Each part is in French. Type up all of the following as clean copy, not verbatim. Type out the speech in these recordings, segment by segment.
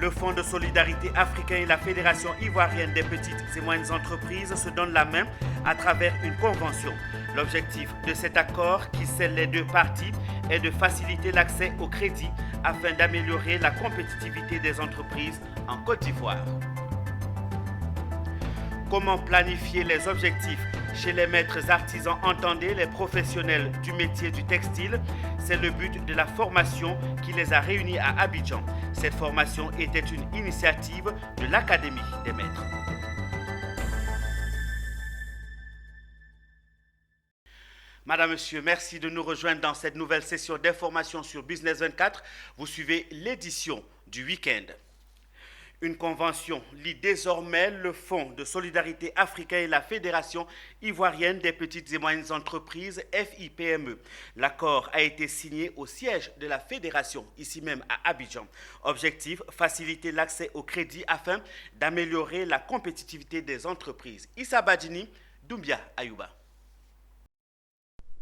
Le Fonds de solidarité africain et la Fédération ivoirienne des petites et moyennes entreprises se donnent la main à travers une convention. L'objectif de cet accord qui scelle les deux parties est de faciliter l'accès au crédit afin d'améliorer la compétitivité des entreprises en Côte d'Ivoire. Comment planifier les objectifs chez les maîtres artisans, entendez les professionnels du métier du textile? C'est le but de la formation qui les a réunis à Abidjan. Cette formation était une initiative de l'Académie des maîtres. Madame, Monsieur, merci de nous rejoindre dans cette nouvelle session d'information sur Business 24. Vous suivez l'édition du week-end. Une convention lie désormais le Fonds de solidarité africain et la Fédération ivoirienne des petites et moyennes entreprises, FIPME. L'accord a été signé au siège de la Fédération, ici même à Abidjan. Objectif, faciliter l'accès au crédit afin d'améliorer la compétitivité des entreprises. Issa Badjini, Doumbia Ayouba.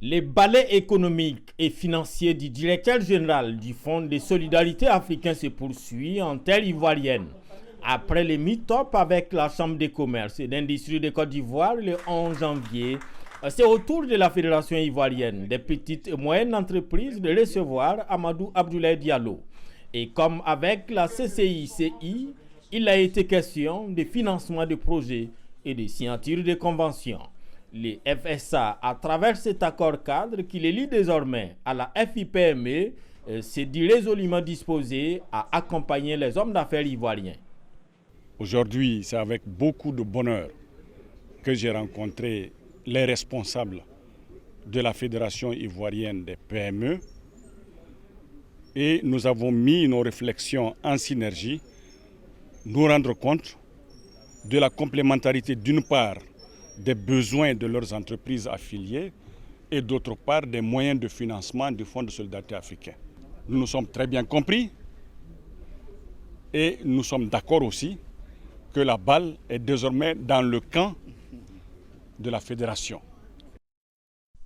Les balais économiques et financiers du directeur général du Fonds de solidarité africain se poursuivent en terre ivoirienne. Après les meet-up avec la Chambre de commerce et d'industrie de Côte d'Ivoire le 11 janvier, c'est au tour de la Fédération ivoirienne des petites et moyennes entreprises de recevoir Amadou Abdoulaye Diallo. Et comme avec la CCI-CI, il a été question de financement de projets et de signature de conventions. Les FSA, à travers cet accord cadre qui les lie désormais à la FIPME, s'est dit résolument disposé à accompagner les hommes d'affaires ivoiriens. Aujourd'hui, c'est avec beaucoup de bonheur que j'ai rencontré les responsables de la Fédération ivoirienne des PME et nous avons mis nos réflexions en synergie, nous rendre compte de la complémentarité d'une part des besoins de leurs entreprises affiliées et d'autre part des moyens de financement du Fonds de solidarité africain. Nous nous sommes très bien compris et nous sommes d'accord aussi que la balle est désormais dans le camp de la fédération.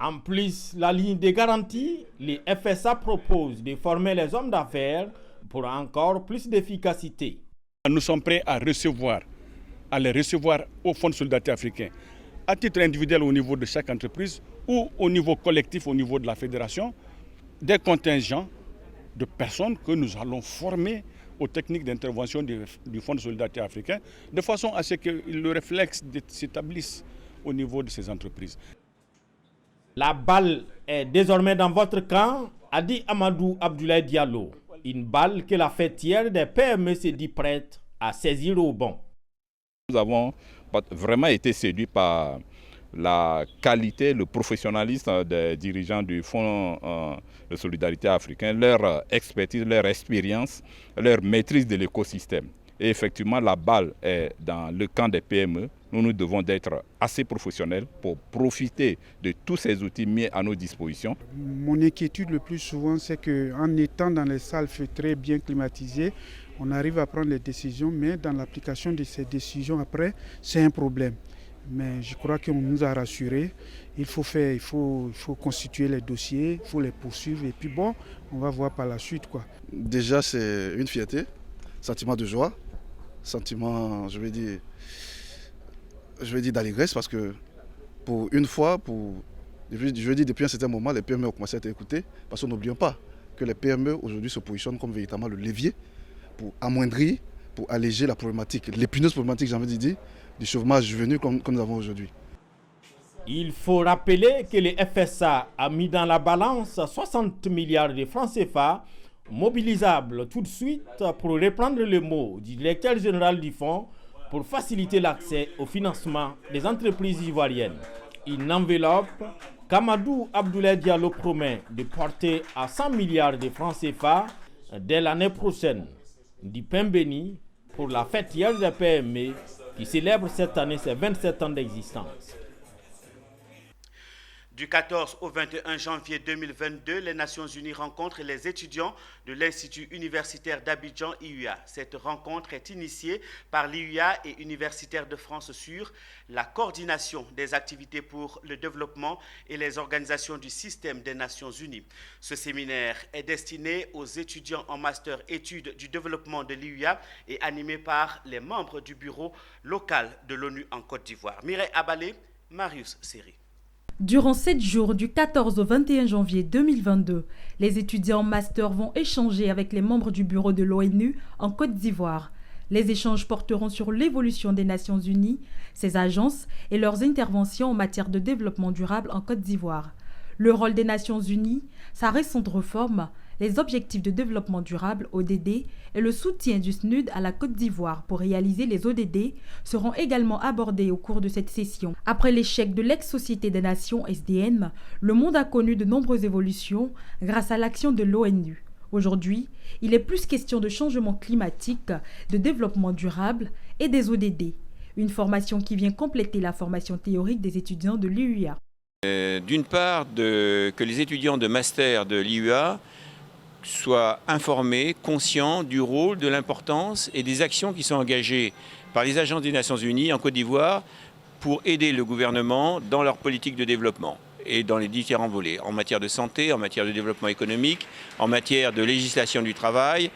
En plus, la ligne de garantie, les FSA proposent de former les hommes d'affaires pour encore plus d'efficacité. Nous sommes prêts à les recevoir au Fonds de solidarité africain, à titre individuel au niveau de chaque entreprise ou au niveau collectif au niveau de la fédération, des contingents de personnes que nous allons former aux techniques d'intervention du Fonds de solidarité africain, de façon à ce que le réflexe s'établisse au niveau de ces entreprises. La balle est désormais dans votre camp, a dit Amadou Abdoulaye Diallo. Une balle que la fêtière des PME s'est dit prête à saisir au bon. Nous avons vraiment été séduits par la qualité, le professionnalisme des dirigeants du Fonds de solidarité africain, leur expertise, leur expérience, leur maîtrise de l'écosystème. Et effectivement, la balle est dans le camp des PME. Nous devons être assez professionnels pour profiter de tous ces outils mis à nos dispositions. Mon inquiétude le plus souvent, c'est qu'en étant dans les salles feutrées bien climatisées, on arrive à prendre les décisions, mais dans l'application de ces décisions après, c'est un problème. Mais je crois qu'on nous a rassurés. Il faut constituer les dossiers, il faut les poursuivre et puis bon, on va voir par la suite, quoi. Déjà, c'est une fierté, sentiment de joie, sentiment, je vais dire d'allégresse parce que pour une fois, je dis depuis un certain moment, les PME ont commencé à être écoutées parce que n'oublions pas que les PME aujourd'hui se positionnent comme véritablement le levier pour amoindrir, pour alléger la problématique, l'épineuse problématique, j'ai envie de dire, du chômage juvénile comme nous avons aujourd'hui. Il faut rappeler que le FSA a mis dans la balance 60 milliards de francs CFA mobilisables tout de suite pour reprendre le mot du directeur général du fonds pour faciliter l'accès au financement des entreprises ivoiriennes. Une enveloppe qu'Amadou Abdoulaye Diallo promet de porter à 100 milliards de francs CFA dès l'année prochaine. Du pain béni pour la fêtière des PME qui célèbre cette année ses 27 ans d'existence. Du 14 au 21 janvier 2022, les Nations Unies rencontrent les étudiants de l'Institut universitaire d'Abidjan, IUA. Cette rencontre est initiée par l'IUA et Universitaires de France sur la coordination des activités pour le développement et les organisations du système des Nations Unies. Ce séminaire est destiné aux étudiants en master études du développement de l'IUA et animé par les membres du bureau local de l'ONU en Côte d'Ivoire. Mireille Abalé, Marius Seri. Durant 7 jours, du 14 au 21 janvier 2022, les étudiants en master vont échanger avec les membres du bureau de l'ONU en Côte d'Ivoire. Les échanges porteront sur l'évolution des Nations Unies, ses agences et leurs interventions en matière de développement durable en Côte d'Ivoire. Le rôle des Nations Unies, sa récente réforme, les objectifs de développement durable ODD et le soutien du SNUD à la Côte d'Ivoire pour réaliser les ODD seront également abordés au cours de cette session. Après l'échec de l'ex-Société des Nations SDN, le monde a connu de nombreuses évolutions grâce à l'action de l'ONU. Aujourd'hui, il est plus question de changement climatique, de développement durable et des ODD. Une formation qui vient compléter la formation théorique des étudiants de l'IUA. D'une part, que les étudiants de master de l'IUA soient informés, conscients du rôle, de l'importance et des actions qui sont engagées par les agences des Nations Unies en Côte d'Ivoire pour aider le gouvernement dans leur politique de développement et dans les différents volets, en matière de santé, en matière de développement économique, en matière de législation du travail,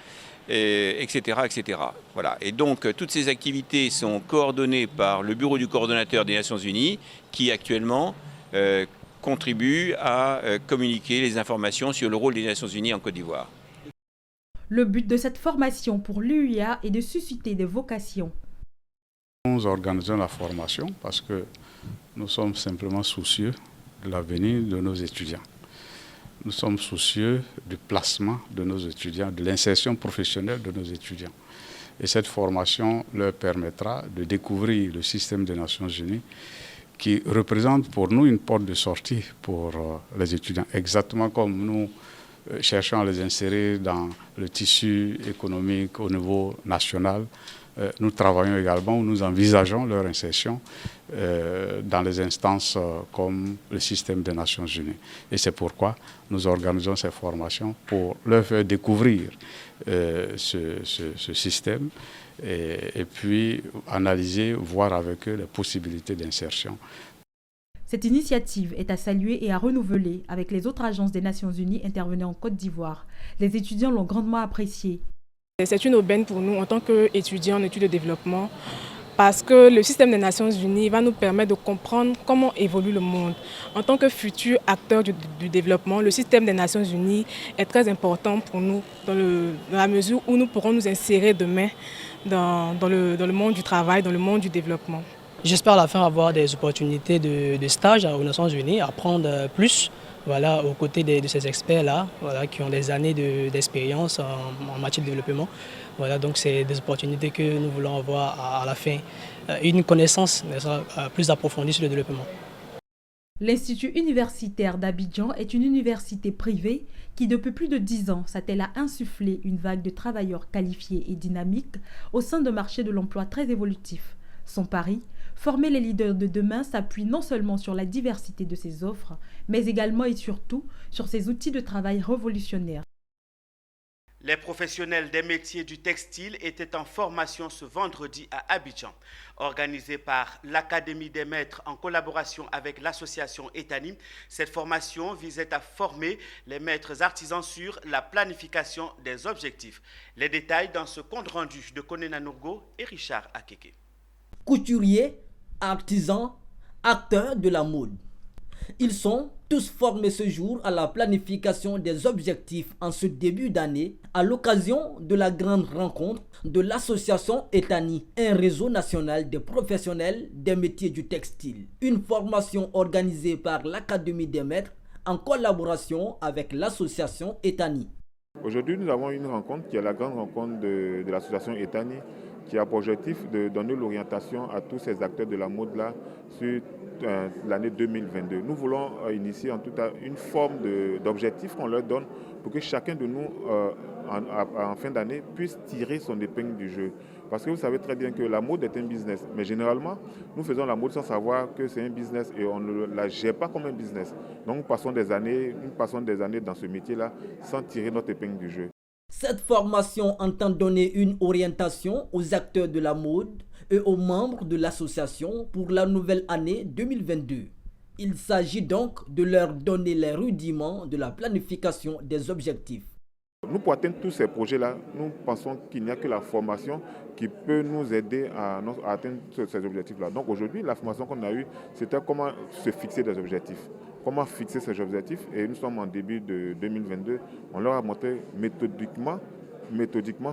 etc., etc. Voilà. Et donc, toutes ces activités sont coordonnées par le bureau du coordonnateur des Nations Unies qui actuellement contribue à communiquer les informations sur le rôle des Nations Unies en Côte d'Ivoire. Le but de cette formation pour l'UIA est de susciter des vocations. Nous organisons la formation parce que nous sommes simplement soucieux de l'avenir de nos étudiants. Nous sommes soucieux du placement de nos étudiants, de l'insertion professionnelle de nos étudiants. Et cette formation leur permettra de découvrir le système des Nations Unies qui représente pour nous une porte de sortie pour les étudiants, exactement comme nous cherchons à les insérer dans le tissu économique au niveau national. Nous travaillons également, nous envisageons leur insertion dans les instances comme le système des Nations Unies. Et c'est pourquoi nous organisons ces formations pour leur faire découvrir ce système et puis analyser, voir avec eux les possibilités d'insertion. Cette initiative est à saluer et à renouveler avec les autres agences des Nations Unies intervenant en Côte d'Ivoire. Les étudiants l'ont grandement apprécié. C'est une aubaine pour nous en tant qu'étudiants en études de développement parce que le système des Nations Unies va nous permettre de comprendre comment évolue le monde. En tant que futurs acteurs du développement, le système des Nations Unies est très important pour nous dans la mesure où nous pourrons nous insérer demain dans le monde du travail, dans le monde du développement. J'espère à la fin avoir des opportunités de stage aux Nations Unies, apprendre plus aux côtés de ces experts-là qui ont des années d'expérience en matière de développement. Donc c'est des opportunités que nous voulons avoir à la fin, une connaissance plus approfondie sur le développement. L'Institut universitaire d'Abidjan est une université privée qui, depuis plus de 10 ans, s'attelle à insuffler une vague de travailleurs qualifiés et dynamiques au sein d'un marché de l'emploi très évolutif. Son pari, former les leaders de demain, s'appuie non seulement sur la diversité de ses offres, mais également et surtout sur ses outils de travail révolutionnaires. Les professionnels des métiers du textile étaient en formation ce vendredi à Abidjan. Organisée par l'Académie des maîtres en collaboration avec l'association Etani, cette formation visait à former les maîtres artisans sur la planification des objectifs. Les détails dans ce compte rendu de Konena Nourgo et Richard Akeke. Couturiers, artisans, acteurs de la mode. Ils sont tous formés ce jour à la planification des objectifs en ce début d'année à l'occasion de la grande rencontre de l'association Etani, un réseau national des professionnels des métiers du textile. Une formation organisée par l'Académie des maîtres en collaboration avec l'association Etani. Aujourd'hui, nous avons une rencontre qui est la grande rencontre de l'association Etani qui a pour objectif de donner l'orientation à tous ces acteurs de la mode-là sur l'année 2022. Nous voulons initier en tout cas une forme d'objectif qu'on leur donne pour que chacun de nous, en fin d'année, puisse tirer son épingle du jeu. Parce que vous savez très bien que la mode est un business. Mais généralement, nous faisons la mode sans savoir que c'est un business et on ne la gère pas comme un business. Donc nous passons des années dans ce métier-là sans tirer notre épingle du jeu. Cette formation entend donner une orientation aux acteurs de la mode et aux membres de l'association pour la nouvelle année 2022. Il s'agit donc de leur donner les rudiments de la planification des objectifs. Nous, pour atteindre tous ces projets-là, nous pensons qu'il n'y a que la formation qui peut nous aider à atteindre ces objectifs-là. Donc aujourd'hui, la formation qu'on a eue, c'était comment se fixer des objectifs. Comment fixer ces objectifs. Et nous sommes en début de 2022. On leur a montré méthodiquement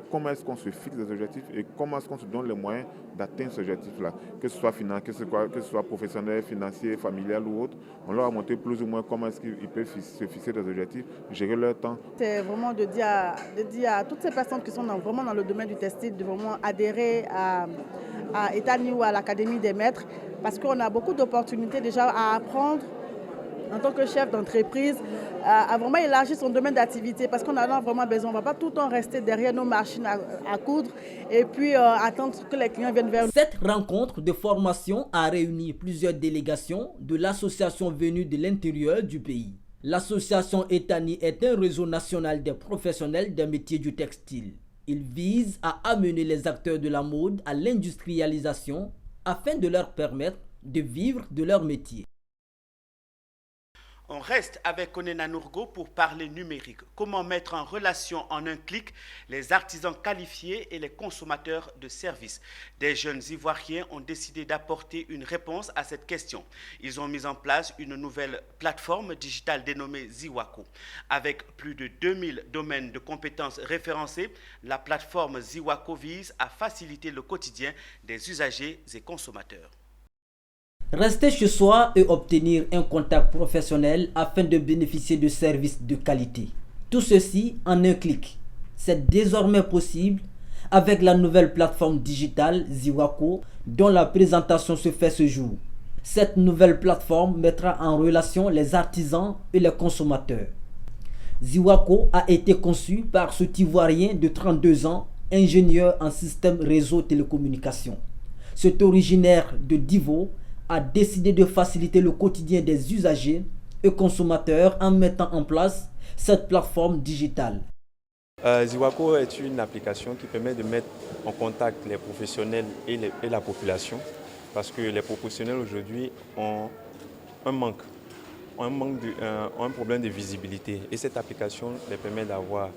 comment est-ce qu'on se fixe des objectifs et comment est-ce qu'on se donne les moyens d'atteindre ces objectifs-là. Que ce soit financier, que ce soit professionnel, financier, familial ou autre. On leur a montré plus ou moins comment est-ce qu'ils peuvent se fixer des objectifs, gérer leur temps. C'est vraiment de dire à toutes ces personnes qui sont vraiment dans le domaine du textile de vraiment adhérer à Etani ou à l'Académie des maîtres parce qu'on a beaucoup d'opportunités déjà à apprendre en tant que chef d'entreprise, à vraiment élargir son domaine d'activité parce qu'on en a vraiment besoin. On ne va pas tout le temps rester derrière nos machines à coudre et puis attendre que les clients viennent vers nous. Cette rencontre de formation a réuni plusieurs délégations de l'association venue de l'intérieur du pays. L'association Etani est un réseau national des professionnels des métiers du textile. Il vise à amener les acteurs de la mode à l'industrialisation afin de leur permettre de vivre de leur métier. On reste avec Onena Nourgo pour parler numérique. Comment mettre en relation en un clic les artisans qualifiés et les consommateurs de services. Des jeunes Ivoiriens ont décidé d'apporter une réponse à cette question. Ils ont mis en place une nouvelle plateforme digitale dénommée Ziwako. Avec plus de 2000 domaines de compétences référencés, la plateforme Ziwako vise à faciliter le quotidien des usagers et consommateurs. Rester chez soi et obtenir un contact professionnel afin de bénéficier de services de qualité. Tout ceci en un clic. C'est désormais possible avec la nouvelle plateforme digitale Ziwako dont la présentation se fait ce jour. Cette nouvelle plateforme mettra en relation les artisans et les consommateurs. Ziwako a été conçu par cet Ivoirien de 32 ans, ingénieur en système réseau télécommunications. Cet originaire de Divo a décidé de faciliter le quotidien des usagers et consommateurs en mettant en place cette plateforme digitale. Ziwako est une application qui permet de mettre en contact les professionnels et la population parce que les professionnels aujourd'hui ont un problème de visibilité et cette application les permet d'avoir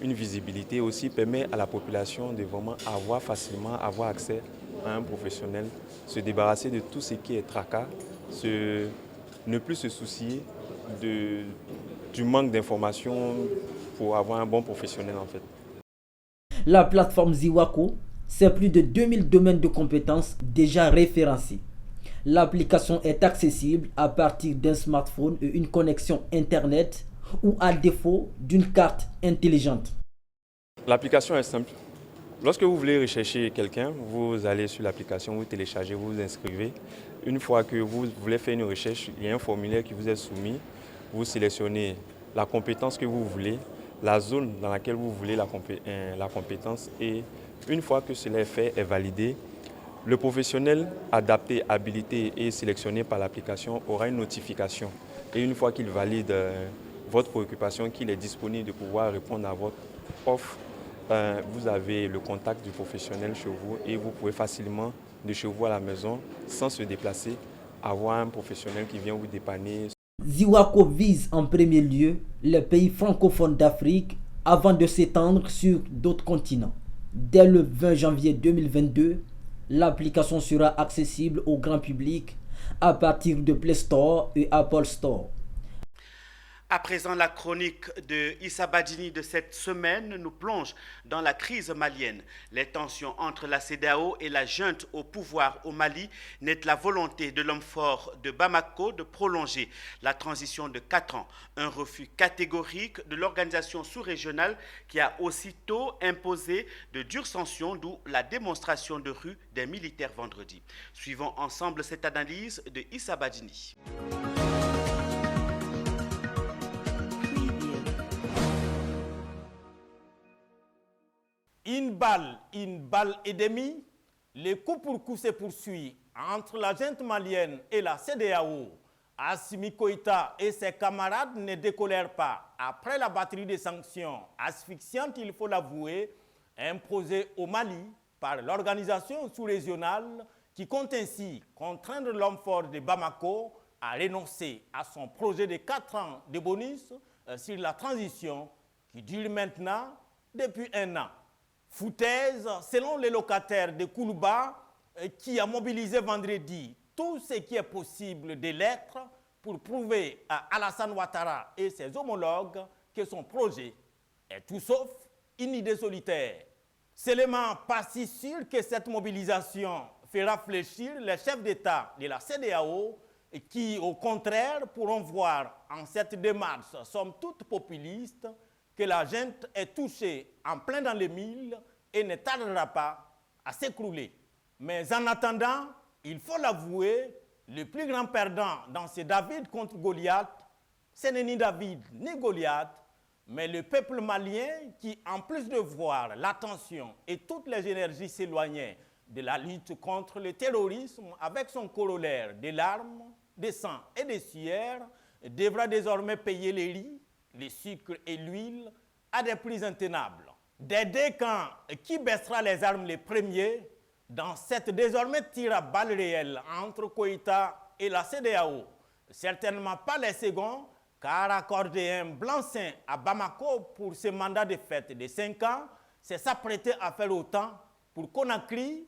une visibilité, aussi permet à la population de vraiment avoir accès à un professionnel, se débarrasser de tout ce qui est tracas, ne plus se soucier du manque d'informations pour avoir un bon professionnel en fait. La plateforme Ziwako, c'est plus de 2000 domaines de compétences déjà référencés. L'application est accessible à partir d'un smartphone et une connexion Internet ou à défaut d'une carte intelligente. L'application est simple. Lorsque vous voulez rechercher quelqu'un, vous allez sur l'application, vous téléchargez, vous vous inscrivez. Une fois que vous voulez faire une recherche, il y a un formulaire qui vous est soumis. Vous sélectionnez la compétence que vous voulez, la zone dans laquelle vous voulez la compétence et une fois que cela est fait, est validé, le professionnel adapté, habilité et sélectionné par l'application aura une notification. Et une fois qu'il valide votre préoccupation, qu'il est disponible de pouvoir répondre à votre offre, vous avez le contact du professionnel chez vous et vous pouvez facilement, de chez vous à la maison, sans se déplacer, avoir un professionnel qui vient vous dépanner. Ziwako vise en premier lieu les pays francophones d'Afrique avant de s'étendre sur d'autres continents. Dès le 20 janvier 2022, l'application sera accessible au grand public à partir de Play Store et Apple Store. À présent, la chronique de Issa Badjini de cette semaine nous plonge dans la crise malienne. Les tensions entre la CEDEAO et la junte au pouvoir au Mali n'est la volonté de l'homme fort de Bamako de prolonger la transition de 4 ans. Un refus catégorique de l'organisation sous-régionale qui a aussitôt imposé de dures sanctions, d'où la démonstration de rue des militaires vendredi. Suivons ensemble cette analyse de Issa Badjini. une balle et demie, le coup pour coup se poursuit entre la junte malienne et la CEDEAO. Assimi Goïta et ses camarades ne décolèrent pas après la batterie de sanctions asphyxiantes, il faut l'avouer, imposées au Mali par l'organisation sous-régionale qui compte ainsi contraindre l'homme fort de Bamako à renoncer à son projet de 4 ans de bonus sur la transition qui dure maintenant depuis 1 an. Foutaise, selon les locataires de Koulouba, qui a mobilisé vendredi tout ce qui est possible de l'être pour prouver à Alassane Ouattara et ses homologues que son projet est tout sauf une idée solitaire. Seulement pas si sûr que cette mobilisation fera fléchir les chefs d'État de la CEDEAO qui, au contraire, pourront voir en cette démarche, somme toute populiste, que la junte est touchée en plein dans les mille et ne tardera pas à s'écrouler. Mais en attendant, il faut l'avouer, le plus grand perdant dans ce David contre Goliath, ce n'est ni David ni Goliath, mais le peuple malien qui, en plus de voir l'attention et toutes les énergies s'éloigner de la lutte contre le terrorisme avec son corollaire des larmes, des sangs et des sueurs, devra désormais payer les riz, les sucres et l'huile à des prix intenables. Des deux camps, qui baissera les armes les premiers dans cette désormais tire à balles réelles entre Goïta et la CEDEAO? Certainement pas les seconds, car accorder un blanc-seing à Bamako pour ce mandat de fête de 5 ans, c'est s'apprêter à faire autant pour Conakry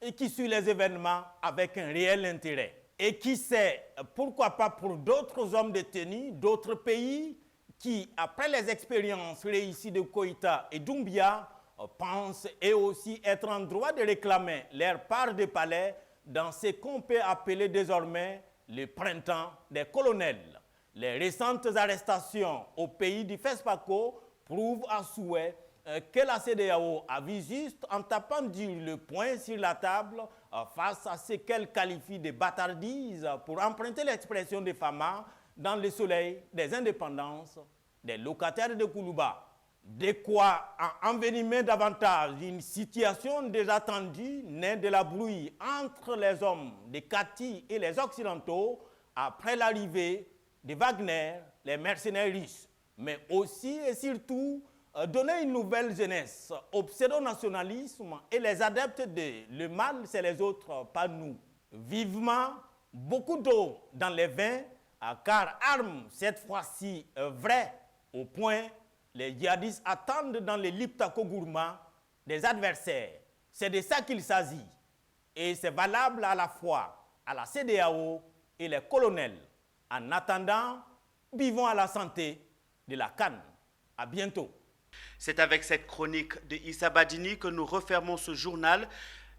et qui suit les événements avec un réel intérêt. Et qui sait, pourquoi pas pour d'autres hommes détenus, d'autres pays qui, après les expériences réussies de Goïta et Doumbia, pensent eux aussi être en droit de réclamer leur part de palais dans ce qu'on peut appeler désormais le printemps des colonels. Les récentes arrestations au pays du FESPACO prouvent à souhait que la CEDEAO a vu juste en tapant dur le poing sur la table face à ce qu'elle qualifie de bâtardise, pour emprunter l'expression de Fama, dans le soleil des indépendances des locataires de Koulouba. De quoi envenimer davantage une situation déjà tendue, née de la brouille entre les hommes de Kati et les Occidentaux après l'arrivée de Wagner, les mercenaires russes, mais aussi et surtout donner une nouvelle jeunesse au pseudo-nationalisme et les adeptes de le mal, c'est les autres, pas nous. Vivement, beaucoup d'eau dans les vins, car armes cette fois-ci vraies, au point les djihadistes attendent dans les Liptako gourmands des adversaires. C'est de ça qu'il s'agit. Et c'est valable à la fois à la CEDEAO et les colonels. En attendant, vivons à la santé de la canne. À bientôt. C'est avec cette chronique de Issa Badini que nous refermons ce journal.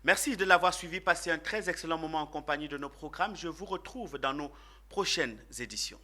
Merci de l'avoir suivi. Passez un très excellent moment en compagnie de nos programmes. Je vous retrouve dans nos prochaines éditions.